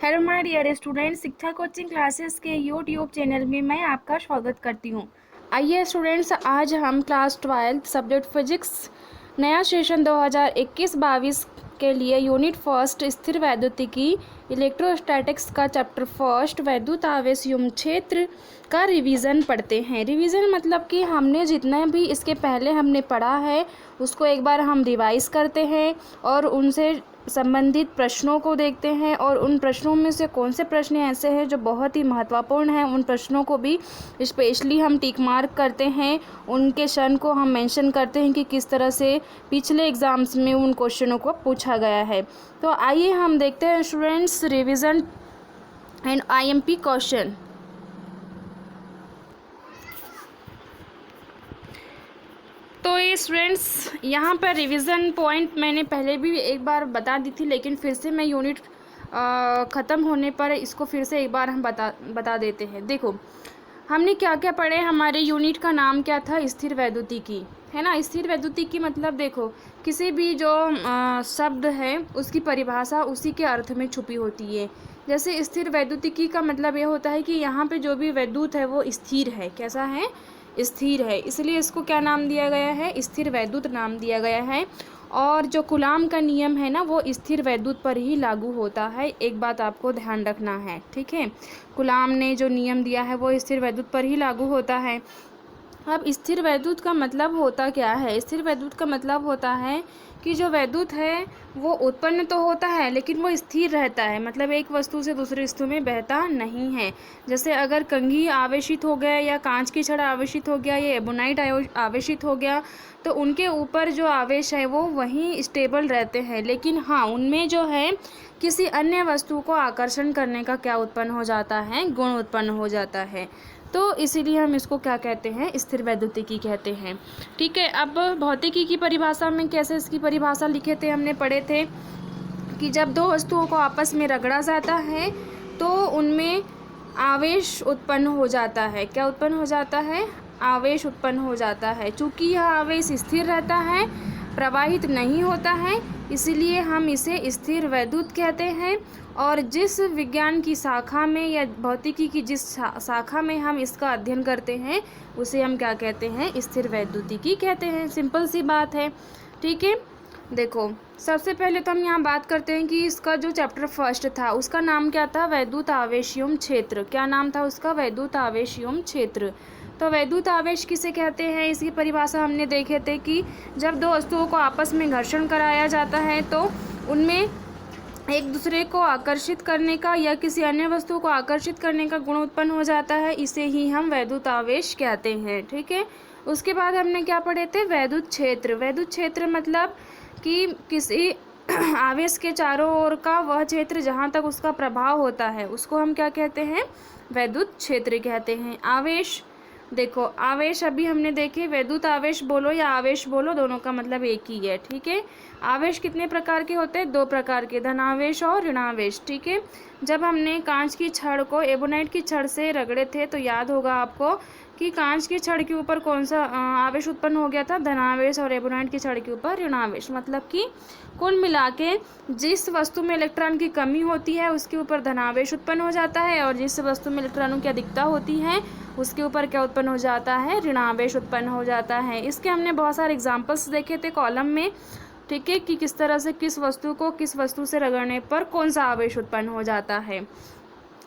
Hello my dear student, शिक्षा coaching classes के YouTube channel में मैं आपका स्वागत करती हूँ। आइए स्टूडेंट्स, आज हम क्लास 12 सब्जेक्ट फिजिक्स नया सेशन 2021-22 के लिए यूनिट फर्स्ट स्थिर वैद्युतिकी इलेक्ट्रोस्टैटिक्स का चैप्टर फर्स्ट वैद्युत आवेश युग्म क्षेत्र का रिवीजन पढ़ते हैं। रिवीजन मतलब कि हमने जितना भी इसके पहले हमने पढ़ा है उसको एक बार हम रिवाइज करते हैं और उनसे संबंधित प्रश्नों को देखते हैं और उन प्रश्नों में से कौन से प्रश्न ऐसे हैं जो बहुत ही महत्वपूर्ण हैं, उन प्रश्नों को भी स्पेशली हम टिक मार्क करते हैं। उनके सन को हम मेंशन करते हैं कि किस तरह से पिछले एग्ज़ाम्स में उन क्वेश्चनों को पूछा गया है। तो आइए हम देखते हैं students revision and IMP question. तो ये स्टूडेंट्स यहाँ पर रिवीजन पॉइंट मैंने पहले भी एक बार बता दी थी, लेकिन फिर से मैं यूनिट ख़त्म होने पर इसको फिर से एक बार हम बता देते हैं। देखो हमने क्या क्या पढ़े। हमारे यूनिट का नाम क्या था? स्थिर वैद्युतिकी, है ना। स्थिर वैद्युतिकी मतलब देखो किसी भी जो शब्द है उसकी परिभाषा उसी के अर्थ में छुपी होती है। जैसे स्थिर वैद्युतिकी का मतलब ये होता है कि यहाँ पे जो भी वैद्युत है वो स्थिर है। कैसा है? स्थिर है, इसलिए इसको क्या नाम दिया गया है? स्थिर वैद्युत नाम दिया गया है। और जो कूलाम का नियम है ना वो स्थिर वैद्युत पर ही लागू होता है। एक बात आपको ध्यान रखना है, ठीक है। कूलाम ने जो नियम दिया है वो स्थिर वैद्युत पर ही लागू होता है। अब स्थिर वैद्युत का मतलब होता क्या है? स्थिर वैद्युत का मतलब होता है कि जो वैद्युत है वो उत्पन्न तो होता है लेकिन वो स्थिर रहता है, मतलब एक वस्तु से दूसरी वस्तु में बहता नहीं है। जैसे अगर कंघी आवेशित हो गया या कांच की छड़ आवेशित हो गया या एबोनाइट आवेशित हो गया तो उनके ऊपर जो आवेश है वो वहीं स्टेबल रहते हैं, लेकिन हाँ उनमें जो है किसी अन्य वस्तु को आकर्षण करने का क्या उत्पन्न हो जाता है? गुण उत्पन्न हो जाता है। तो इसीलिए हम इसको क्या कहते हैं? स्थिर वैद्युतिकी कहते हैं, ठीक है। अब भौतिकी की परिभाषा में कैसे इसकी परिभाषा लिखे थे? हमने पढ़े थे कि जब दो वस्तुओं को आपस में रगड़ा जाता है तो उनमें आवेश उत्पन्न हो जाता है। क्या उत्पन्न हो जाता है? आवेश उत्पन्न हो जाता है। चूँकि यह आवेश स्थिर रहता है, प्रवाहित नहीं होता है, इसीलिए हम इसे स्थिर वैद्युत कहते हैं। और जिस विज्ञान की शाखा में या भौतिकी की जिस शाखा में हम इसका अध्ययन करते हैं उसे हम क्या कहते हैं? स्थिर वैद्युतिकी कहते हैं। सिंपल सी बात है, ठीक है। देखो सबसे पहले तो हम यहाँ बात करते हैं कि इसका जो चैप्टर फर्स्ट था उसका नाम क्या था? वैद्युत आवेश युग्म क्षेत्र। क्या नाम था उसका? वैद्युत आवेश युग्म क्षेत्र। तो वैद्युत आवेश किसे कहते हैं? इसकी परिभाषा हमने देखे थे कि जब दो वस्तुओं को आपस में घर्षण कराया जाता है तो उनमें एक दूसरे को आकर्षित करने का या किसी अन्य वस्तु को आकर्षित करने का गुण उत्पन्न हो जाता है, इसे ही हम वैद्युत आवेश कहते हैं, ठीक है। उसके बाद हमने क्या पढ़े थे? वैद्युत क्षेत्र। वैद्युत क्षेत्र मतलब कि किसी आवेश के चारों ओर का वह क्षेत्र जहाँ तक उसका प्रभाव होता है उसको हम क्या कहते हैं? वैद्युत क्षेत्र कहते हैं। आवेश, देखो आवेश अभी हमने देखे, वैद्युत आवेश बोलो या आवेश बोलो दोनों का मतलब एक ही है, ठीक है। आवेश कितने प्रकार के होते हैं? दो प्रकार के, धनावेश और ऋणावेश, ठीक है। जब हमने कांच की छड़ को एबोनाइट की छड़ से रगड़े थे तो याद होगा आपको कि कांच की छड़ के ऊपर कौन सा आवेश उत्पन्न हो गया था? धनावेश। और एबोनाइट की छड़ के ऊपर ऋणावेश। मतलब कि कुल मिला के जिस वस्तु में इलेक्ट्रॉन की कमी होती है उसके ऊपर धनावेश उत्पन्न हो जाता है और जिस वस्तु में इलेक्ट्रॉनों की अधिकता होती है उसके ऊपर क्या उत्पन्न हो जाता है? ऋणावेश उत्पन्न हो जाता है। इसके हमने बहुत सारे एग्जाम्पल्स देखे थे कॉलम में, ठीक है, कि किस तरह से किस वस्तु को किस वस्तु से रगड़ने पर कौन सा आवेश उत्पन्न हो जाता है।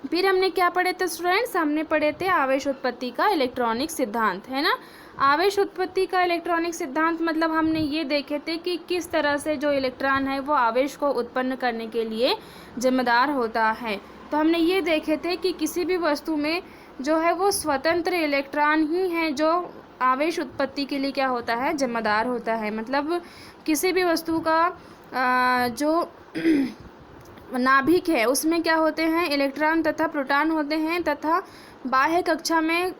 फिर हमने क्या पढ़े थे स्टूडेंट्स? हमने पढ़े थे आवेश उत्पत्ति का इलेक्ट्रॉनिक सिद्धांत, है ना। आवेश उत्पत्ति का इलेक्ट्रॉनिक सिद्धांत मतलब हमने ये देखे थे कि किस तरह से जो इलेक्ट्रॉन है वो आवेश को उत्पन्न करने के लिए जिम्मेदार होता है। तो हमने ये देखे थे कि किसी भी वस्तु में जो है वो स्वतंत्र इलेक्ट्रॉन ही है जो आवेश उत्पत्ति के लिए क्या होता है? जिम्मेदार होता है। मतलब किसी भी वस्तु का जो नाभिक है उसमें क्या होते हैं? इलेक्ट्रॉन तथा प्रोटॉन होते हैं तथा बाह्य कक्षा में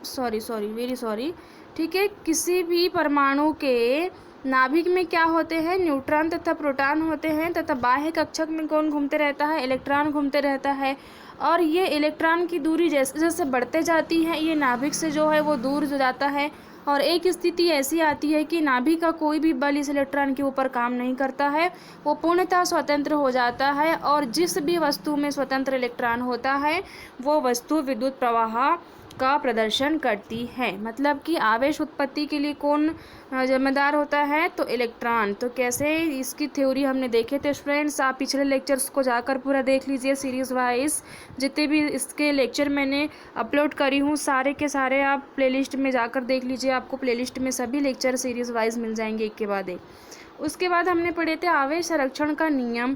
वेरी सॉरी, ठीक है, किसी भी परमाणु के नाभिक में क्या होते हैं? न्यूट्रॉन तथा प्रोटॉन होते हैं तथा बाह्य कक्षक में कौन घूमते रहता है? इलेक्ट्रॉन घूमते रहता है। और ये इलेक्ट्रॉन की दूरी जैसे जैसे बढ़ते जाती है ये नाभिक से जो है वो दूर जाता है और एक स्थिति ऐसी आती है कि नाभिक का कोई भी बल इस इलेक्ट्रॉन के ऊपर काम नहीं करता है, वो पूर्णतः स्वतंत्र हो जाता है और जिस भी वस्तु में स्वतंत्र इलेक्ट्रॉन होता है वो वस्तु विद्युत प्रवाह का प्रदर्शन करती है। मतलब कि आवेश उत्पत्ति के लिए कौन जिम्मेदार होता है, तो इलेक्ट्रॉन। तो कैसे इसकी थ्योरी हमने देखे थे फ्रेंड्स, आप पिछले लेक्चर्स को जाकर पूरा देख लीजिए सीरीज़ वाइज। जितने भी इसके लेक्चर मैंने अपलोड करी हूँ सारे के सारे आप प्लेलिस्ट में जाकर देख लीजिए, आपको प्लेलिस्ट में सभी लेक्चर सीरीज़ वाइज मिल जाएंगे एक के बाद एक। उसके बाद हमने पढ़े थे आवेश संरक्षण का नियम,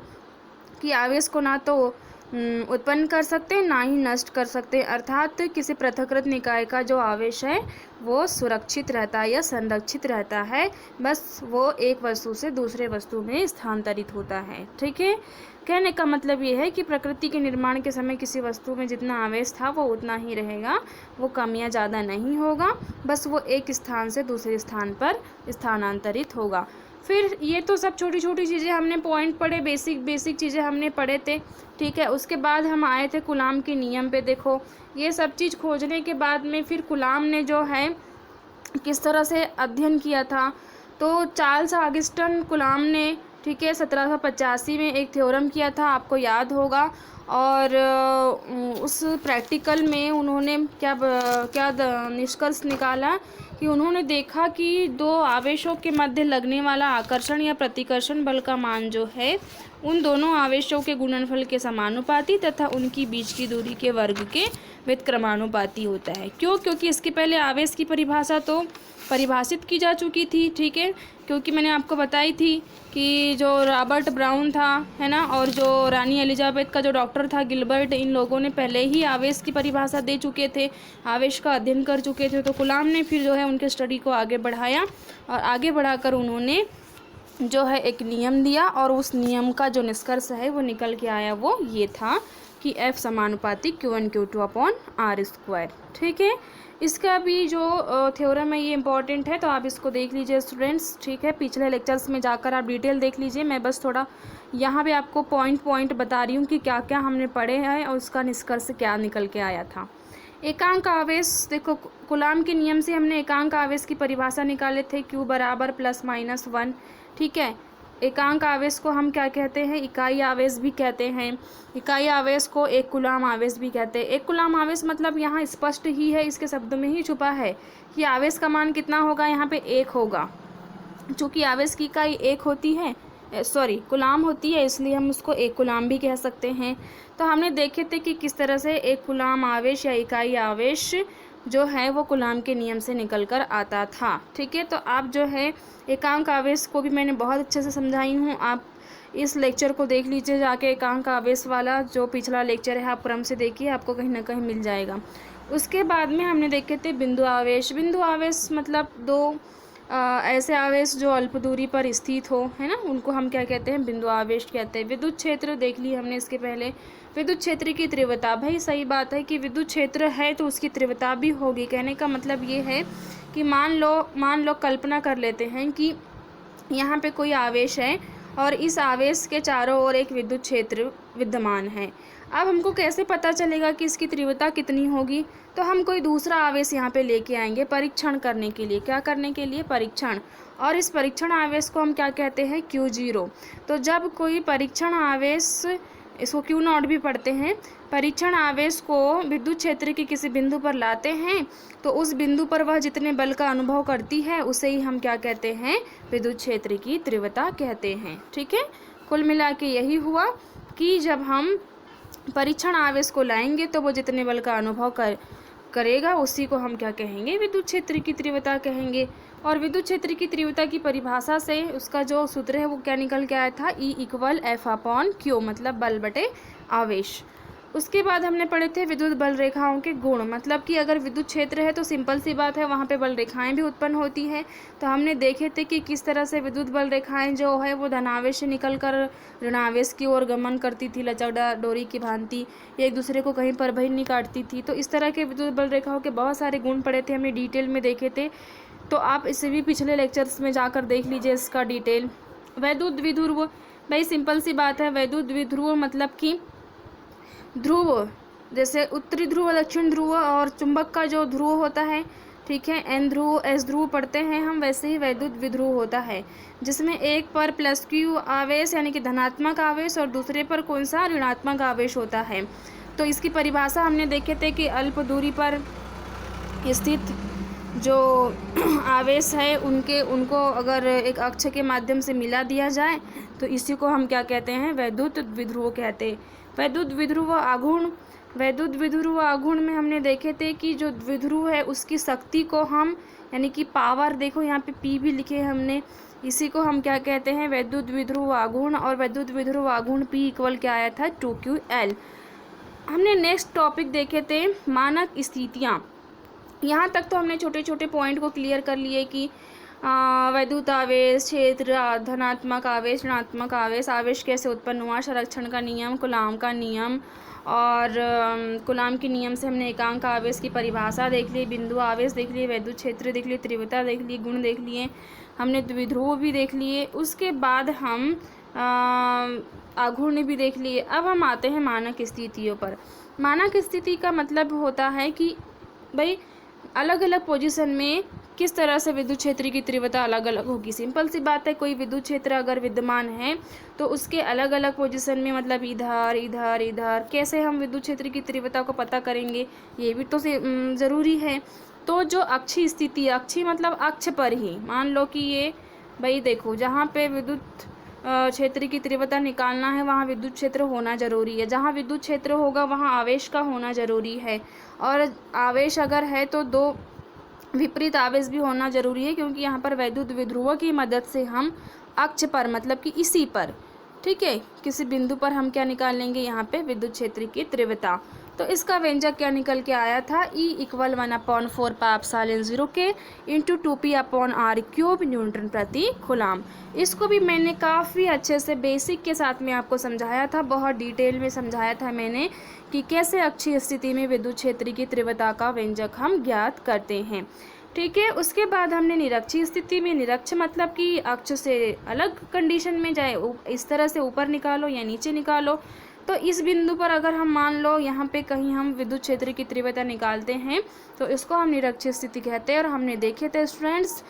कि आवेश को ना तो उत्पन्न कर सकते हैं ना ही नष्ट कर सकते हैं, अर्थात किसी पृथक्कृत निकाय का जो आवेश है वो सुरक्षित रहता है या संरक्षित रहता है, बस वो एक वस्तु से दूसरे वस्तु में स्थानांतरित होता है। ठीक है, कहने का मतलब ये है कि प्रकृति के निर्माण के समय किसी वस्तु में जितना आवेश था वो उतना ही रहेगा, वो कम या ज़्यादा नहीं होगा, बस वो एक स्थान से दूसरे स्थान पर स्थानांतरित होगा। फिर ये तो सब छोटी छोटी चीज़ें हमने पॉइंट पढ़े, बेसिक चीज़ें हमने पढ़े थे। ठीक है, उसके बाद हम आए थे कूलाम के नियम पे। देखो ये सब चीज़ खोजने के बाद में फिर कूलाम ने जो है किस तरह से अध्ययन किया था, तो चार्ल्स ऑगस्टिन कूलाम ने, ठीक है, 1785 में एक थ्योरम किया था, आपको याद होगा। और उस प्रैक्टिकल में उन्होंने क्या निष्कर्ष निकाला कि उन्होंने देखा कि दो आवेशों के मध्य लगने वाला आकर्षण या प्रतिकर्षण बल का मान जो है उन दोनों आवेशों के गुणनफल के समानुपाती तथा उनकी बीच की दूरी के वर्ग के व्युत्क्रमानुपाती होता है। क्यों? क्योंकि इसके पहले आवेश की परिभाषा तो परिभाषित की जा चुकी थी। ठीक है, क्योंकि मैंने आपको बताई थी कि जो रॉबर्ट ब्राउन था, है ना, और जो रानी एलिजाबेथ का जो डॉक्टर था गिलबर्ट, इन लोगों ने पहले ही आवेश की परिभाषा दे चुके थे, आवेश का अध्ययन कर चुके थे। तो कूलाम ने फिर जो है उनके स्टडी को आगे बढ़ाया और आगे बढ़ाकर उन्होंने जो है एक नियम दिया और उस नियम का जो निष्कर्ष है वो निकल के आया, वो ये था कि F समानुपाती Q1 Q2 upon R square. ठीक है, इसका भी जो थ्योरम है ये इंपॉर्टेंट है, तो आप इसको देख लीजिए स्टूडेंट्स। ठीक है, पिछले लेक्चर्स में जाकर आप डिटेल देख लीजिए, मैं बस थोड़ा यहाँ पे आपको पॉइंट बता रही हूँ कि क्या क्या हमने पढ़े हैं और उसका निष्कर्ष क्या निकल के आया था। एकांक आवेश, देखो कूलाम के नियम से हमने एकांक आवेश की परिभाषा निकाले थे, Q बराबर ±1। ठीक है, एकांक आवेश को हम क्या कहते हैं, इकाई आवेश भी कहते हैं। इकाई आवेश को एक कूलाम आवेश भी कहते हैं। एक कूलाम आवेश मतलब यहाँ स्पष्ट ही है, इसके शब्द में ही छुपा है कि आवेश का मान कितना होगा, यहाँ पे 1 होगा। चूँकि आवेश की इकाई 1 होती है, कूलाम होती है, इसलिए हम उसको एक कूलाम भी कह सकते हैं। तो हमने देखे थे कि किस तरह से एक कूलाम आवेश या इकाई आवेश जो है वो कूलाम के नियम से निकल कर आता था। ठीक है, तो आप जो है एकांक आवेश को भी मैंने बहुत अच्छे से समझाई हूँ, आप इस लेक्चर को देख लीजिए जाके, एकांक आवेश वाला जो पिछला लेक्चर है आप क्रम से देखिए, आपको कहीं ना कहीं मिल जाएगा। उसके बाद में हमने देखे थे बिंदु आवेश। बिंदु आवेश मतलब दो ऐसे आवेश जो अल्प दूरी पर स्थित हो, है ना, उनको हम क्या कहते हैं, बिंदु आवेश कहते हैं। विद्युत क्षेत्र देख ली हमने इसके पहले। विद्युत क्षेत्र की तीव्रता, भाई सही बात है कि विद्युत क्षेत्र है तो उसकी तीव्रता भी होगी। कहने का मतलब ये है कि मान लो कल्पना कर लेते हैं कि यहाँ पे कोई आवेश है और इस आवेश के चारों ओर एक विद्युत क्षेत्र विद्यमान है। अब हमको कैसे पता चलेगा कि इसकी तीव्रता कितनी होगी, तो हम कोई दूसरा आवेश यहाँ पे लेके आएंगे परीक्षण करने के लिए। क्या करने के लिए? परीक्षण। और इस परीक्षण आवेश को हम क्या कहते हैं, Q0। तो जब कोई परीक्षण आवेश, इसको Q0 भी पढ़ते हैं, परीक्षण आवेश को विद्युत क्षेत्र के किसी बिंदु पर लाते हैं तो उस बिंदु पर वह जितने बल का अनुभव करती है उसे ही हम क्या कहते हैं, विद्युत क्षेत्र की तीव्रता कहते हैं। ठीक है, कुल मिला के यही हुआ कि जब हम परीक्षण आवेश को लाएंगे तो वो जितने बल का अनुभव करेगा उसी को हम क्या कहेंगे, विद्युत क्षेत्र की तीव्रता कहेंगे। और विद्युत क्षेत्र की तीव्रता की परिभाषा से उसका जो सूत्र है वो क्या निकल के आया था, E = F/Q, मतलब बल बटे आवेश। उसके बाद हमने पढ़े थे विद्युत बल रेखाओं के गुण, मतलब कि अगर विद्युत क्षेत्र है तो सिंपल सी बात है वहाँ पे बल रेखाएं भी उत्पन्न होती है। तो हमने देखे थे कि किस तरह से विद्युत बल रेखाएं जो है वो धनावेश से निकल कर ऋणावेश की ओर गमन करती थी, लचकदार डोरी की भांति, एक दूसरे को कहीं पर भी नहीं काटती थी। तो इस तरह के विद्युत बल रेखाओं के बहुत सारे गुण पढ़े थे, हमने डिटेल में देखे थे। तो आप इसे भी पिछले लेक्चर्स में जाकर देख लीजिए इसका डिटेल। वैद्युत द्विध्रुव, भाई सिंपल सी बात है, वैद्युत द्विध्रुव मतलब कि ध्रुव, जैसे उत्तरी ध्रुव, दक्षिण ध्रुव और चुंबक का जो ध्रुव होता है, ठीक है। एन ध्रुव एस ध्रुव पढ़ते हैं हम, वैसे ही वैद्युत विध्रुव होता है, जिसमें एक पर प्लस क्यू आवेश यानी कि धनात्मक आवेश और दूसरे पर कौन सा ऋणात्मक आवेश होता है। तो इसकी परिभाषा हमने देखे थे कि अल्प दूरी पर स्थित जो आवेश है उनको अगर एक अक्ष के माध्यम से मिला दिया जाए तो इसी को हम क्या कहते हैं, वैद्युत विध्रुव कहते हैं। वैद्युत विध्रुव आघूर्ण, वैद्युत विध्रुव आघूर्ण में हमने देखे थे कि जो विध्रुव है उसकी शक्ति को हम यानी कि पावर, देखो यहाँ पे पी भी लिखे हमने, इसी को हम क्या कहते हैं, वैद्युत विध्रुव आघूर्ण। और वैद्युत विध्रुव आघूर्ण पी इक्वल क्या आया था, 2qL। हमने नेक्स्ट टॉपिक देखे थे मानक स्थितियाँ। यहाँ तक तो हमने छोटे छोटे पॉइंट को क्लियर कर लिए कि वैद्युत आवेश, क्षेत्र, धनात्मक आवेश, ऋणात्मक आवेश, आवेश कैसे उत्पन्न हुआ, संरक्षण का नियम, कूलाम का नियम, और कूलाम के नियम से हमने एकांक आवेश की परिभाषा देख ली, बिंदु आवेश देख लिए, वैद्युत क्षेत्र देख लिए, तीव्रता देख ली, गुण देख लिए, हमने द्विध्रुव भी देख लिए। उसके बाद हम आघूर्ण भी देख लिए। अब हम आते हैं मानक स्थितियों पर। मानक स्थिति का मतलब होता है कि भाई अलग अलग पोजीशन में किस तरह से विद्युत क्षेत्र की तीव्रता अलग अलग होगी। सिंपल सी बात है, कोई विद्युत क्षेत्र अगर विद्यमान है तो उसके अलग अलग पोजीशन में, मतलब इधर इधर इधर, कैसे हम विद्युत क्षेत्र की तीव्रता को पता करेंगे, ये भी तो ज़रूरी है। तो जो अक्षीय स्थिति, अक्षीय मतलब अक्ष पर ही, मान लो कि ये भाई देखो जहाँ पे विद्युत क्षेत्र की तीव्रता निकालना है वहाँ विद्युत क्षेत्र होना जरूरी है। जहाँ विद्युत क्षेत्र होगा वहाँ आवेश का होना जरूरी है, और आवेश अगर है तो दो विपरीत आवेश भी होना जरूरी है, क्योंकि यहाँ पर वैद्युत विध्रुवों की मदद से हम अक्ष पर, मतलब कि इसी पर, ठीक है, किसी बिंदु पर हम क्या निकाल लेंगे, यहाँ पे विद्युत क्षेत्र की तीव्रता। तो इसका व्यंजक क्या निकल के आया था, E = 1/4 πε0 के इंटू 2p/r³ न्यूटन प्रति कूलाम। इसको भी मैंने काफ़ी अच्छे से बेसिक के साथ में आपको समझाया था, बहुत डिटेल में समझाया था मैंने कि कैसे अक्षीय स्थिति में विद्युत क्षेत्र की तीव्रता का व्यंजक हम ज्ञात करते हैं। ठीक है। उसके बाद हमने निरक्षीय स्थिति में, निरक्ष मतलब कि अक्ष से अलग कंडीशन में जाए, इस तरह से ऊपर निकालो या नीचे निकालो। तो इस बिंदु पर अगर हम मान लो यहाँ पे कहीं हम विद्युत क्षेत्र की तीव्रता निकालते हैं तो इसको हम निरक्षीय स्थिति कहते हैं। और हमने देखे थे स्टूडेंट्स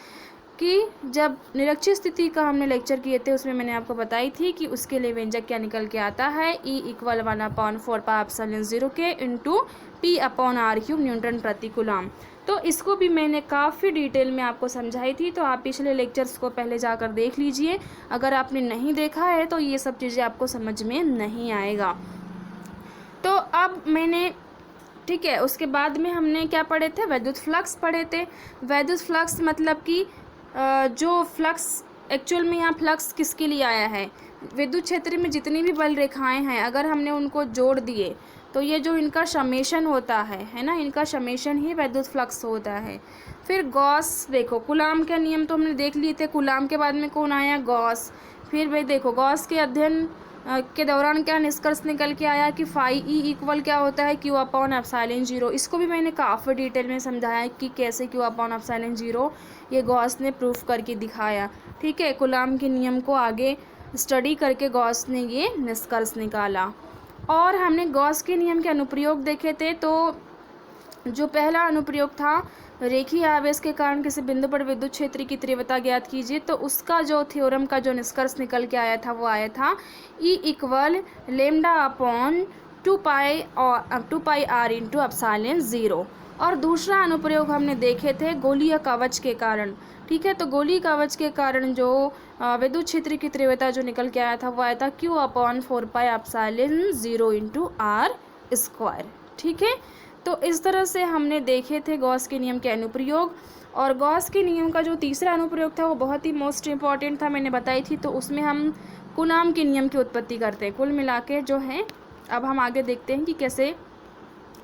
कि जब निरक्षीय स्थिति का हमने लेक्चर किए थे उसमें मैंने आपको बताई थी कि उसके लिए व्यंजक क्या निकल के आता है, E = 1/4 πε0 के इंटू p/r³ न्यूटन प्रति कूलाम। तो इसको भी मैंने काफ़ी डिटेल में आपको समझाई थी, तो आप पिछले लेक्चर्स को पहले जाकर देख लीजिए। अगर आपने नहीं देखा है तो ये सब चीज़ें आपको समझ में नहीं आएगा। तो अब मैंने, ठीक है, उसके बाद में हमने क्या पढ़े थे, वैद्युत फ्लक्स पढ़े थे। वैद्युत फ्लक्स मतलब कि जो फ्लक्स, एक्चुअल में यहाँ फ्लक्स किसके लिए आया है, विद्युत क्षेत्र में जितनी भी बल रेखाएं हैं अगर हमने उनको जोड़ दिए तो ये जो इनका समेशन होता है ना, इनका समेशन ही वैद्युत फ्लक्स होता है। फिर गॉस, देखो कूलाम के नियम तो हमने देख लिए थे, कूलाम के बाद में कौन आया, गॉस। फिर भाई देखो गॉस के अध्ययन के दौरान क्या निष्कर्ष निकल के आया कि फाई E = क्या होता है, Q/ε0। इसको भी मैंने काफ़ी डिटेल में समझाया कि कैसे Q/ε0 ये गॉस ने प्रूफ करके दिखाया। ठीक है, कूलाम के नियम को आगे स्टडी करके गॉस ने ये निष्कर्ष निकाला। और हमने गॉस के नियम के अनुप्रयोग देखे थे। तो जो पहला अनुप्रयोग था, रेखीय आवेश के कारण किसी बिंदु पर विद्युत क्षेत्र की तीव्रता ज्ञात कीजिए, तो उसका जो थ्योरम का जो निष्कर्ष निकल के आया था वो आया था E = λ/2πr/ε0। और दूसरा अनुप्रयोग हमने देखे थे गोलीय कवच के कारण। ठीक है, तो गोलीय कवच के कारण जो विद्युत क्षेत्र की तीव्रता जो निकल के आया था वो आया था Q/4 πε0 r²। ठीक है, तो इस तरह से हमने देखे थे गॉस के नियम के अनुप्रयोग। और गॉस के नियम का जो तीसरा अनुप्रयोग था वो बहुत ही मोस्ट इम्पॉर्टेंट था, मैंने बताई थी। तो उसमें हम कूलाम के नियम की उत्पत्ति करते हैं। कुल मिला के जो है, अब हम आगे देखते हैं कि कैसे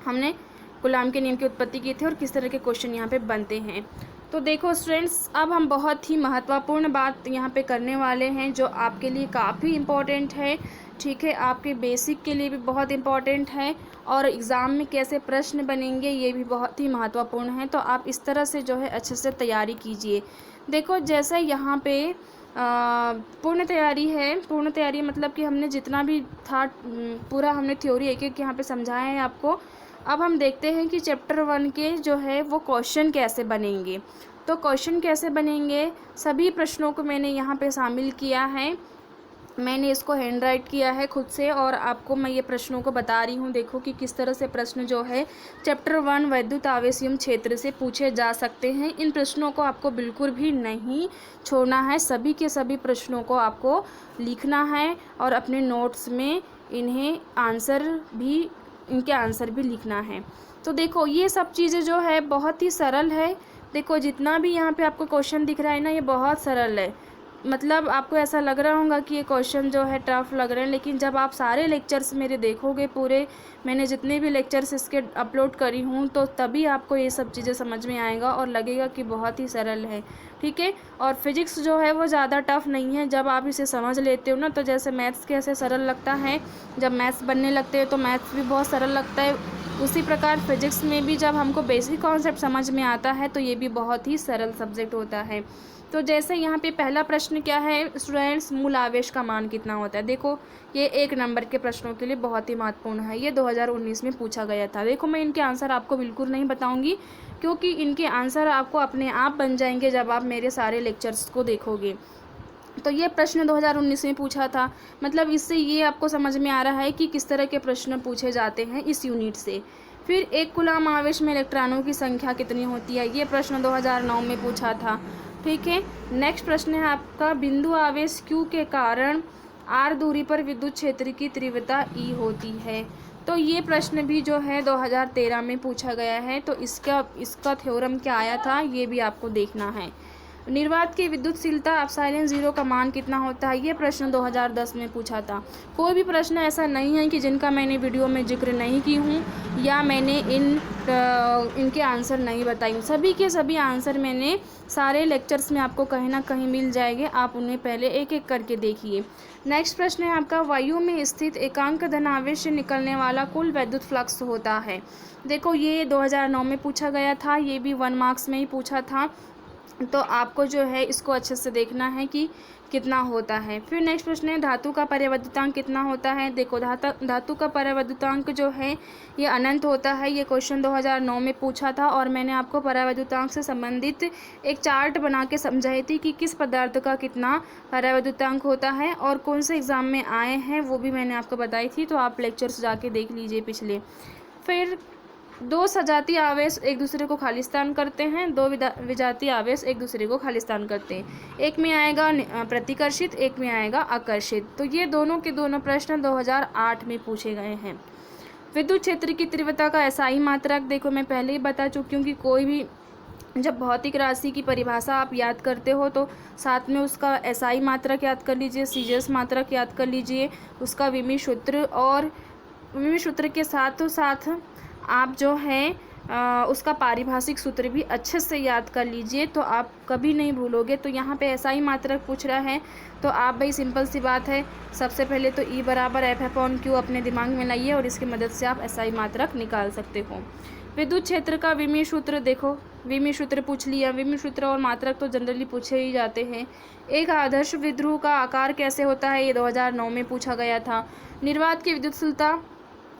हमने कूलाम के नियम की उत्पत्ति की थी और किस तरह के क्वेश्चन यहाँ पे बनते हैं। तो देखो स्टूडेंट्स, अब हम बहुत ही महत्वपूर्ण बात यहाँ पे करने वाले हैं जो आपके लिए काफ़ी इम्पॉर्टेंट है। ठीक है, आपके बेसिक के लिए भी बहुत इम्पॉर्टेंट है, और एग्ज़ाम में कैसे प्रश्न बनेंगे ये भी बहुत ही महत्वपूर्ण है। तो आप इस तरह से जो है अच्छे से तैयारी कीजिए। देखो जैसे यहाँ पे पूर्ण तैयारी है। पूर्ण तैयारी मतलब कि हमने जितना भी था पूरा हमने थ्योरी एक एक यहाँ पे समझाया है आपको। अब हम देखते हैं कि चैप्टर 1 के जो है वो क्वेश्चन कैसे बनेंगे। तो क्वेश्चन कैसे बनेंगे, सभी प्रश्नों को मैंने यहाँ पे शामिल किया है। मैंने इसको हैंड राइट किया है खुद से और आपको मैं ये प्रश्नों को बता रही हूँ। देखो कि किस तरह से प्रश्न जो है चैप्टर 1 वैद्युत आवेशियम क्षेत्र से पूछे जा सकते हैं। इन प्रश्नों को आपको बिल्कुल भी नहीं छोड़ना है, सभी के सभी प्रश्नों को आपको लिखना है और अपने नोट्स में इनके आंसर भी लिखना है। तो देखो ये सब चीज़ें जो है बहुत ही सरल है। देखो जितना भी यहाँ पे आपको क्वेश्चन दिख रहा है ना, ये बहुत सरल है। मतलब आपको ऐसा लग रहा होगा कि ये क्वेश्चन जो है टफ लग रहे हैं, लेकिन जब आप सारे लेक्चर्स मेरे देखोगे, पूरे मैंने जितने भी लेक्चर्स इसके अपलोड करी हूँ, तो तभी आपको ये सब चीज़ें समझ में आएगा और लगेगा कि बहुत ही सरल है। ठीक है। और फिजिक्स जो है वो ज़्यादा टफ नहीं है, जब आप इसे समझ लेते हो ना, तो जैसे मैथ्स कैसे सरल लगता है, जब मैथ्स बनने लगते हैं तो मैथ्स भी बहुत सरल लगता है, उसी प्रकार फिजिक्स में भी जब हमको बेसिक कॉन्सेप्ट समझ में आता है तो ये भी बहुत ही सरल सब्जेक्ट होता है। तो जैसे यहाँ पे पहला प्रश्न क्या है स्टूडेंट्स, मूल आवेश का मान कितना होता है। देखो ये 1 नंबर के प्रश्नों के लिए बहुत ही महत्वपूर्ण है, ये 2019 में पूछा गया था। देखो मैं इनके आंसर आपको बिल्कुल नहीं बताऊंगी, क्योंकि इनके आंसर आपको अपने आप बन जाएंगे जब आप मेरे सारे लेक्चर्स को देखोगे। तो ये प्रश्न 2019 में पूछा था, मतलब इससे ये आपको समझ में आ रहा है कि किस तरह के प्रश्न पूछे जाते हैं इस यूनिट से। फिर एक कूलाम आवेश में इलेक्ट्रॉनों की संख्या कितनी होती है, ये प्रश्न 2009 में पूछा था। ठीक है। नेक्स्ट प्रश्न है आपका, बिंदु आवेश Q के कारण r दूरी पर विद्युत क्षेत्र की तीव्रता E होती है। तो ये प्रश्न भी जो है 2013 में पूछा गया है। तो इसका थ्योरम क्या आया था ये भी आपको देखना है। निर्वात की विद्युतशीलता एप्सिलॉन 0 का मान कितना होता है, ये प्रश्न 2010 में पूछा था। कोई भी प्रश्न ऐसा नहीं है कि जिनका मैंने वीडियो में जिक्र नहीं की हूँ या मैंने इनके आंसर नहीं बताई हूँ। सभी के सभी आंसर मैंने सारे लेक्चर्स में आपको कहीं ना कहीं मिल जाएंगे, आप उन्हें पहले एक एक करके देखिए। नेक्स्ट प्रश्न है आपका, वायु में स्थित एकांक धनावेश से निकलने वाला कुल वैद्युत फ्लक्स होता है। देखो ये 2009 में पूछा गया था, ये भी 1 मार्क्स में ही पूछा था। तो आपको जो है इसको अच्छे से देखना है कि कितना होता है। फिर नेक्स्ट प्रश्न है, धातु का परावैद्युतांक कितना होता है। देखो धातु का परावैद्युतांक जो है ये अनंत होता है। ये क्वेश्चन 2009 में पूछा था और मैंने आपको परावैद्युतांक से संबंधित एक चार्ट बना के समझाई थी कि किस पदार्थ का कितना परावैद्युतांक होता है और कौन से एग्ज़ाम में आए हैं, वो भी मैंने आपको बताई थी। तो आप लेक्चर्स जाके देख लीजिए पिछले। फिर 2 सजातीय आवेश एक दूसरे को खालिस्तान करते हैं, 2 विजातीय आवेश एक दूसरे को खालिस्तान करते हैं। एक में आएगा प्रतिकर्षित, एक में आएगा आकर्षित। तो ये दोनों के दोनों प्रश्न 2008 में पूछे गए हैं। विद्युत क्षेत्र की तीव्रता का एसआई मात्रक, देखो मैं पहले ही बता चुकी हूँ कि कोई भी जब भौतिक राशि की परिभाषा आप याद करते हो तो साथ में उसका एसआई मात्रक याद कर लीजिए, सीजीएस मात्रक याद कर लीजिए, उसका विमी सूत्र, और विमी सूत्र के साथ साथ आप जो है उसका पारिभाषिक सूत्र भी अच्छे से याद कर लीजिए, तो आप कभी नहीं भूलोगे। तो यहाँ पे ऐसा ही मात्रक पूछ रहा है, तो आप भाई सिंपल सी बात है, सबसे पहले तो E बराबर F/Q अपने दिमाग में लाइए और इसकी मदद से आप ऐसा ही मात्रक निकाल सकते हो। विद्युत क्षेत्र का विमी सूत्र, देखो विमी सूत्र पूछ लिया। विमी सूत्र और मात्रक तो जनरली पूछे ही जाते हैं। एक आदर्श विद्युत का आकार कैसे होता है, ये 2009 में पूछा गया था। निर्वात की विद्युतशीलता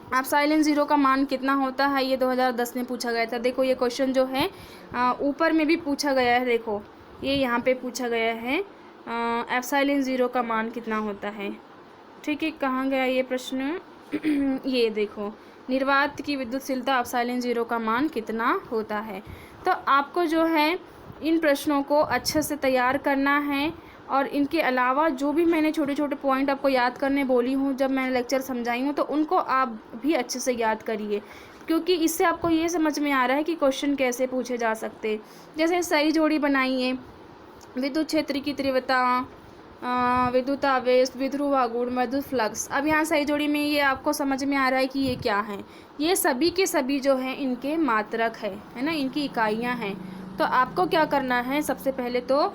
एप्सिलॉन 0 का मान कितना होता है, ये 2010 में पूछा गया था। देखो ये क्वेश्चन जो है ऊपर में भी पूछा गया है, देखो ये यहाँ पे पूछा गया है एप्सिलॉन 0 का मान कितना होता है। ठीक है, कहाँ गया ये प्रश्न ये देखो, निर्वात की विद्युतशीलता एप्सिलॉन 0 का मान कितना होता है। तो आपको जो है इन प्रश्नों को अच्छे से तैयार करना है और इनके अलावा जो भी मैंने छोटे छोटे पॉइंट आपको याद करने बोली हूँ, जब मैंने लेक्चर समझाई हूँ, तो उनको आप भी अच्छे से याद करिए, क्योंकि इससे आपको ये समझ में आ रहा है कि क्वेश्चन कैसे पूछे जा सकते। जैसे सही जोड़ी बनाइए, विद्युत क्षेत्र की तीव्रता, विद्युत आवेश, विध्रुव आघूर्ण, विद्युत फ्लक्स। अब यहाँ सही जोड़ी में ये आपको समझ में आ रहा है कि ये क्या है, ये सभी के सभी जो है इनके मात्रक है ना, इनकी इकाइयाँ हैं। तो आपको क्या करना है, सबसे पहले तो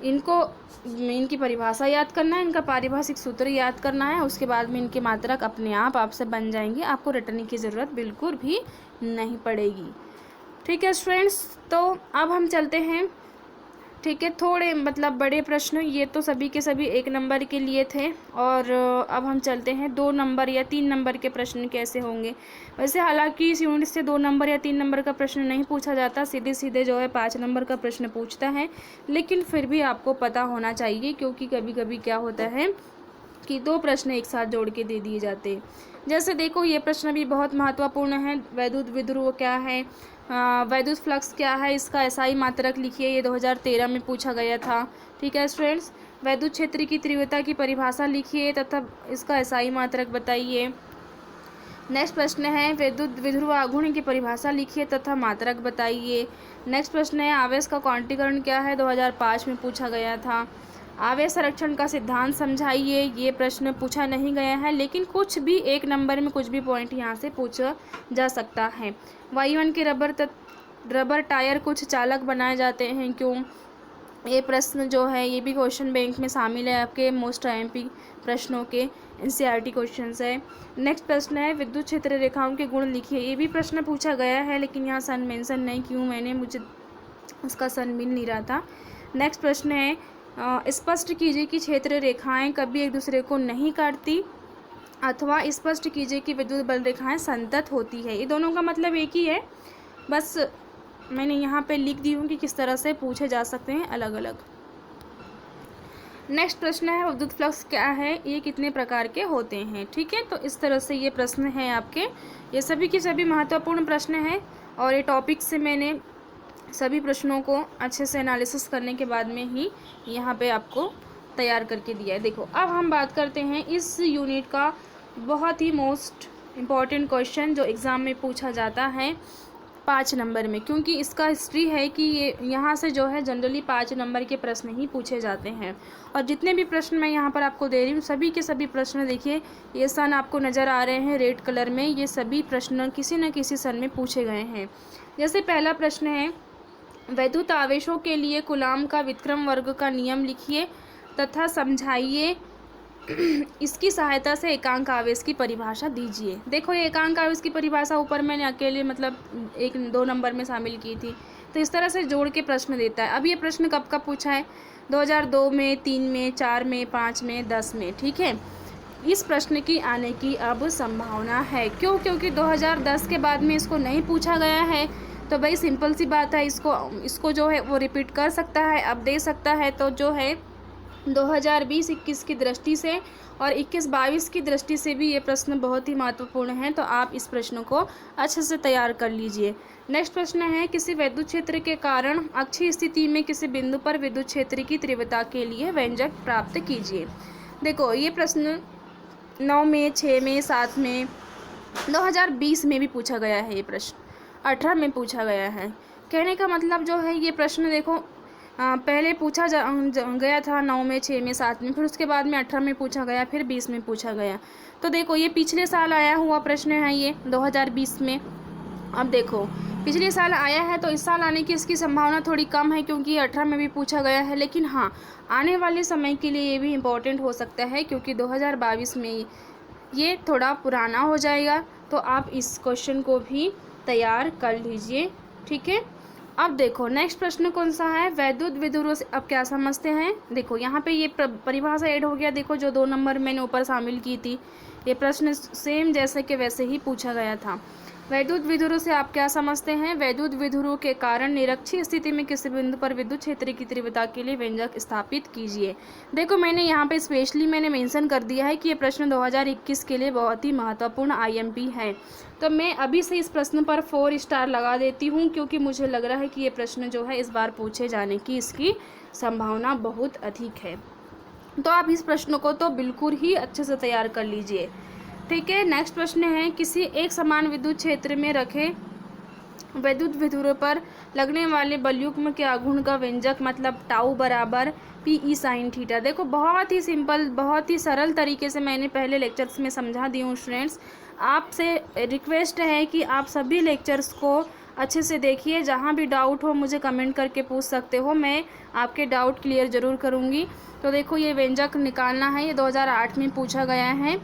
इनकी परिभाषा याद करना है, इनका पारिभाषिक सूत्र याद करना है, उसके बाद में इनके मात्रक अपने आप आपसे बन जाएंगे, आपको रटने की ज़रूरत बिल्कुल भी नहीं पड़ेगी। ठीक है स्टूडेंट्स, तो अब हम चलते हैं ठीक है, थोड़े मतलब बड़े प्रश्न, ये तो सभी के सभी 1 नंबर के लिए थे। और अब हम चलते हैं 2 नंबर या 3 नंबर के प्रश्न कैसे होंगे। वैसे हालांकि इस यूनिट से 2 नंबर या 3 नंबर का प्रश्न नहीं पूछा जाता, सीधे सीधे जो है 5 नंबर का प्रश्न पूछता है, लेकिन फिर भी आपको पता होना चाहिए, क्योंकि कभी कभी क्या होता है कि 2 प्रश्न एक साथ जोड़ के दे दिए जाते हैं। जैसे देखो, ये प्रश्न भी बहुत महत्वपूर्ण है। वैद्युत विद्युत क्या है, वैद्युत फ्लक्स क्या है, इसका एसआई मात्रक लिखिए। ये 2013 में पूछा गया था। ठीक है स्टूडेंट्स, वैद्युत क्षेत्र की तीव्रता की परिभाषा लिखिए तथा इसका एसआई मात्रक बताइए। नेक्स्ट प्रश्न है विद्युत विध्रुव आघूर्ण की परिभाषा लिखिए तथा मात्रक बताइए। नेक्स्ट प्रश्न है आवेश का क्वांटीकरण क्या है, 2005 में पूछा गया था। आवेश संरक्षण का सिद्धांत समझाइए, ये प्रश्न पूछा नहीं गया है, लेकिन कुछ भी 1 नंबर में कुछ भी पॉइंट यहाँ से पूछा जा सकता है। वायुमंडल के रबर टायर कुछ चालक बनाए जाते हैं क्यों, ये प्रश्न जो है ये भी क्वेश्चन बैंक में शामिल है, आपके मोस्ट आईएमपी प्रश्नों के एनसीईआरटी क्वेश्चंस है। नेक्स्ट प्रश्न है विद्युत क्षेत्र रेखाओं के गुण लिखिए, ये भी प्रश्न पूछा गया है, लेकिन यहाँ सन मेंशन नहीं, क्यों मुझे उसका सन मिल नहीं रहा था। नेक्स्ट प्रश्न है स्पष्ट कीजिए कि क्षेत्र रेखाएं कभी एक दूसरे को नहीं काटती, अथवा स्पष्ट कीजिए कि विद्युत बल रेखाएं संतत होती है। ये दोनों का मतलब एक ही है, बस मैंने यहाँ पे लिख दी हूँ कि किस तरह से पूछे जा सकते हैं अलग अलग। नेक्स्ट प्रश्न है विद्युत फ्लक्स क्या है, ये कितने प्रकार के होते हैं। ठीक है, तो इस तरह से ये प्रश्न है आपके, ये सभी के सभी महत्वपूर्ण प्रश्न हैं, और ये टॉपिक से मैंने सभी प्रश्नों को अच्छे से एनालिसिस करने के बाद में ही यहाँ पे आपको तैयार करके दिया है। देखो, अब हम बात करते हैं इस यूनिट का बहुत ही मोस्ट इम्पॉर्टेंट क्वेश्चन जो एग्ज़ाम में पूछा जाता है 5 नंबर में, क्योंकि इसका हिस्ट्री है कि ये यहाँ से जो है जनरली 5 नंबर के प्रश्न ही पूछे जाते हैं। और जितने भी प्रश्न मैं यहाँ पर आपको दे रही हूँ, सभी के सभी प्रश्न देखिए, ये सन आपको नज़र आ रहे हैं रेड कलर में, ये सभी प्रश्न किसी न किसी सन में पूछे गए हैं। जैसे पहला प्रश्न है वैद्युत आवेशों के लिए कूलाम का व्युत्क्रम वर्ग का नियम लिखिए तथा समझाइए, इसकी सहायता से एकांक आवेश की परिभाषा दीजिए। देखो, ये एकांक आवेश की परिभाषा ऊपर मैंने अकेले मतलब 1-2 नंबर में शामिल की थी, तो इस तरह से जोड़ के प्रश्न देता है। अब ये प्रश्न कब कब पूछा है, 2002 में, 3 में, 4 में, 5 में, 10 में। ठीक है, इस प्रश्न की आने की अब संभावना है। क्यों? क्योंकि 2010 के बाद में इसको नहीं पूछा गया है, तो भाई सिंपल सी बात है, इसको जो है वो रिपीट कर सकता है, अब दे सकता है। तो जो है 2020-21 की दृष्टि से और 21-22 की दृष्टि से भी ये प्रश्न बहुत ही महत्वपूर्ण है, तो आप इस प्रश्न को अच्छे से तैयार कर लीजिए। नेक्स्ट प्रश्न है किसी विद्युत क्षेत्र के कारण अक्षीय स्थिति में किसी बिंदु पर विद्युत क्षेत्र की तीव्रता के लिए व्यंजक प्राप्त कीजिए। देखो, ये प्रश्न 9 में, 6 में, 7 में, 2020 में भी पूछा गया है, ये प्रश्न 18 में पूछा गया है। कहने का मतलब जो है ये प्रश्न देखो पहले पूछा गया था 9 में, 6 में, 7 में, फिर उसके बाद में 18 में पूछा गया, फिर 20 में पूछा गया। तो देखो, ये पिछले साल आया हुआ प्रश्न है, ये 2020 में। अब देखो, पिछले साल आया है तो इस साल आने की इसकी संभावना थोड़ी कम है, क्योंकि ये 18 में भी पूछा गया है। लेकिन हाँ, आने वाले समय के लिए ये भी इम्पोर्टेंट हो सकता है, क्योंकि 2022 में ये थोड़ा पुराना हो जाएगा, तो आप इस क्वेश्चन को भी तैयार कर लीजिए। ठीक है, अब देखो नेक्स्ट प्रश्न कौन सा है, वैद्युत विध्रुवों से अब क्या समझते हैं। देखो, यहाँ पे ये परिभाषा ऐड हो गया। देखो, जो 2 नंबर मैंने ऊपर शामिल की थी, ये प्रश्न सेम जैसे के वैसे ही पूछा गया था। वैद्युत विध्रुवों से आप क्या समझते हैं, वैद्युत विध्रुवों के कारण निरक्षीय स्थिति में किसी बिंदु पर विद्युत क्षेत्र की तीव्रता के लिए व्यंजक स्थापित कीजिए। देखो, मैंने यहाँ पे स्पेशली मेंशन कर दिया है कि ये प्रश्न 2021 के लिए बहुत ही महत्वपूर्ण आईएमपी है, तो मैं अभी से इस प्रश्न पर 4 स्टार लगा देती हूँ, क्योंकि मुझे लग रहा है कि ये प्रश्न जो है इस बार पूछे जाने की इसकी संभावना बहुत अधिक है। तो आप इस प्रश्न को तो बिल्कुल ही अच्छे से तैयार कर लीजिए। ठीक है, नेक्स्ट प्रश्न है किसी एक समान विद्युत क्षेत्र में रखे वैद्युत विध्रुव पर लगने वाले बलयुग्म के आघूर्ण का व्यंजक मतलब टाउ बराबर PE sin थीटा। देखो, बहुत ही सिंपल, बहुत ही सरल तरीके से मैंने पहले लेक्चर्स में समझा दी हूँ। स्टूडेंट्स, आपसे रिक्वेस्ट है कि आप सभी लेक्चर्स को अच्छे से देखिए, जहाँ भी डाउट हो मुझे कमेंट करके पूछ सकते हो, मैं आपके डाउट क्लियर ज़रूर करूँगी। तो देखो, ये व्यंजक निकालना है, ये 2008 में पूछा गया है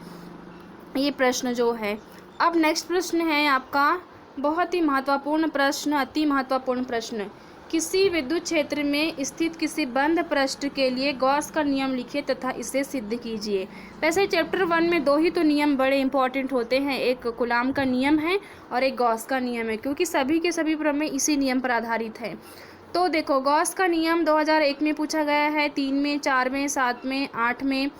ये प्रश्न जो है। अब नेक्स्ट प्रश्न है आपका बहुत ही महत्वपूर्ण प्रश्न, अति महत्वपूर्ण प्रश्न किसी विद्युत क्षेत्र में स्थित किसी बंद पृष्ठ के लिए गॉस का नियम लिखिए तथा इसे सिद्ध कीजिए। वैसे चैप्टर 1 में दो ही तो नियम बड़े इंपॉर्टेंट होते हैं, एक कूलाम का नियम है और एक गॉस का नियम है, क्योंकि सभी के सभी प्रमेय इसी नियम पर आधारित है। तो देखो, गॉस का नियम 2001 में पूछा गया है, 3 में, 4 में, 7 में, 8 में,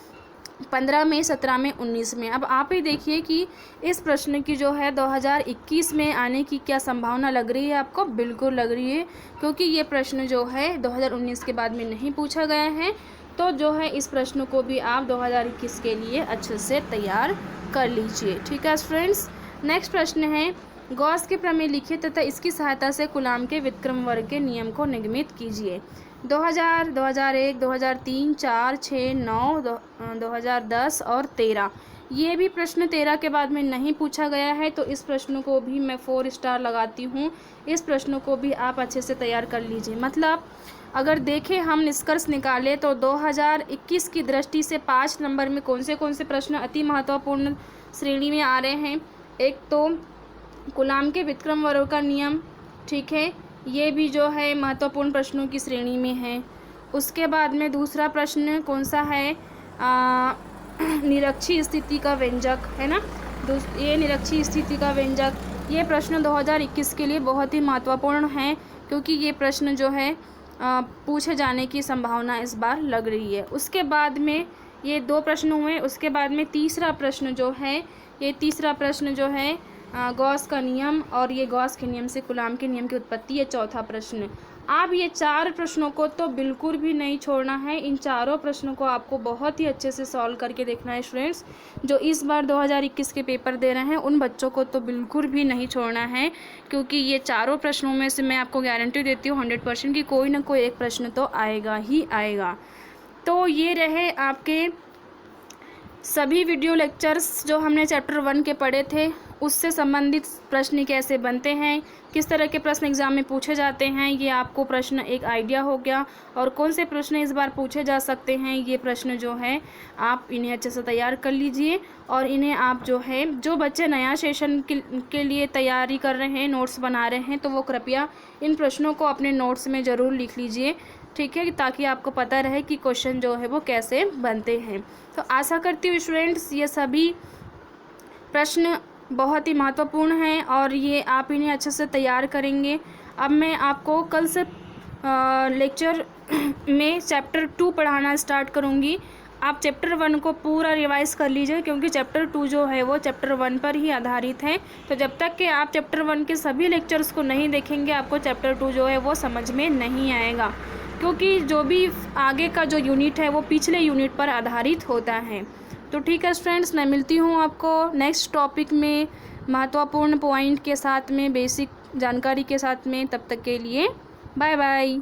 15 में, 17 में, 19 में। अब आप ही देखिए कि इस प्रश्न की जो है 2021 में आने की क्या संभावना लग रही है आपको? बिल्कुल लग रही है, क्योंकि ये प्रश्न जो है 2019 के बाद में नहीं पूछा गया है। तो जो है इस प्रश्न को भी आप 2021 के लिए अच्छे से तैयार कर लीजिए। ठीक है फ्रेंड्स, नेक्स्ट प्रश्न है, गॉस के प्रमेय लिखिए तथा इसकी सहायता से कूलाम के व्युत्क्रम वर्ग के नियम को निगमित कीजिए। 2000, 2001, 2003, 4, 6, 9, 2010 और 13, ये भी प्रश्न 13 के बाद में नहीं पूछा गया है, तो इस प्रश्न को भी मैं 4 स्टार लगाती हूँ। इस प्रश्न को भी आप अच्छे से तैयार कर लीजिए। मतलब अगर देखें, हम निष्कर्ष निकालें तो 2021 की दृष्टि से 5 नंबर में कौन से प्रश्न अति महत्वपूर्ण श्रेणी में आ रहे हैं। एक तो कूलाम के व्युत्क्रम वर्ग का नियम, ठीक है, ये भी जो है महत्वपूर्ण प्रश्नों की श्रेणी में है। उसके बाद में दूसरा प्रश्न कौन सा है, निरक्षीय स्थिति का व्यंजक, है ना, ये निरक्षीय स्थिति का व्यंजक, ये प्रश्न 2021 के लिए बहुत ही महत्वपूर्ण है, क्योंकि ये प्रश्न जो है पूछे जाने की संभावना इस बार लग रही है। उसके बाद में ये 2 प्रश्न हुए। उसके बाद में तीसरा प्रश्न जो है, ये तीसरा प्रश्न जो है गॉस का नियम, और ये गॉस के नियम से कूलाम के नियम की उत्पत्ति, ये चौथा प्रश्न। आप ये 4 प्रश्नों को तो बिल्कुल भी नहीं छोड़ना है। इन चारों प्रश्नों को आपको बहुत ही अच्छे से सॉल्व करके देखना है स्टूडेंट्स। जो इस बार 2021 के पेपर दे रहे हैं उन बच्चों को तो बिल्कुल भी नहीं छोड़ना है, क्योंकि ये चारों प्रश्नों में से मैं आपको गारंटी देती हूँ 100% कि कोई ना कोई एक प्रश्न तो आएगा ही आएगा। तो ये रहे आपके सभी वीडियो लेक्चर्स जो हमने चैप्टर 1 के पढ़े थे, उससे संबंधित प्रश्न कैसे बनते हैं, किस तरह के प्रश्न एग्ज़ाम में पूछे जाते हैं, ये आपको प्रश्न एक आइडिया हो गया। और कौन से प्रश्न इस बार पूछे जा सकते हैं, ये प्रश्न जो है आप इन्हें अच्छे से तैयार कर लीजिए। और इन्हें आप जो है, जो बच्चे नया सेशन के लिए तैयारी कर रहे हैं, नोट्स बना रहे हैं, तो वो कृपया इन प्रश्नों को अपने नोट्स में ज़रूर लिख लीजिए, ठीक है, ताकि आपको पता रहे कि क्वेश्चन जो है वो कैसे बनते हैं। तो आशा करती हूँ स्टूडेंट्स ये सभी प्रश्न बहुत ही महत्वपूर्ण हैं और ये आप इन्हें अच्छे से तैयार करेंगे। अब मैं आपको कल से लेक्चर में चैप्टर 2 पढ़ाना स्टार्ट करूँगी। आप चैप्टर 1 को पूरा रिवाइज़ कर लीजिए, क्योंकि चैप्टर 2 जो है वो चैप्टर 1 पर ही आधारित है। तो जब तक कि आप चैप्टर 1 के सभी लेक्चर्स को नहीं देखेंगे, आपको चैप्टर 2 जो है वो समझ में नहीं आएगा, क्योंकि जो भी आगे का जो यूनिट है वो पिछले यूनिट पर आधारित होता है। तो ठीक है फ्रेंड्स, मैं मिलती हूँ आपको नेक्स्ट टॉपिक में महत्वपूर्ण पॉइंट के साथ में, बेसिक जानकारी के साथ में। तब तक के लिए बाय बाय।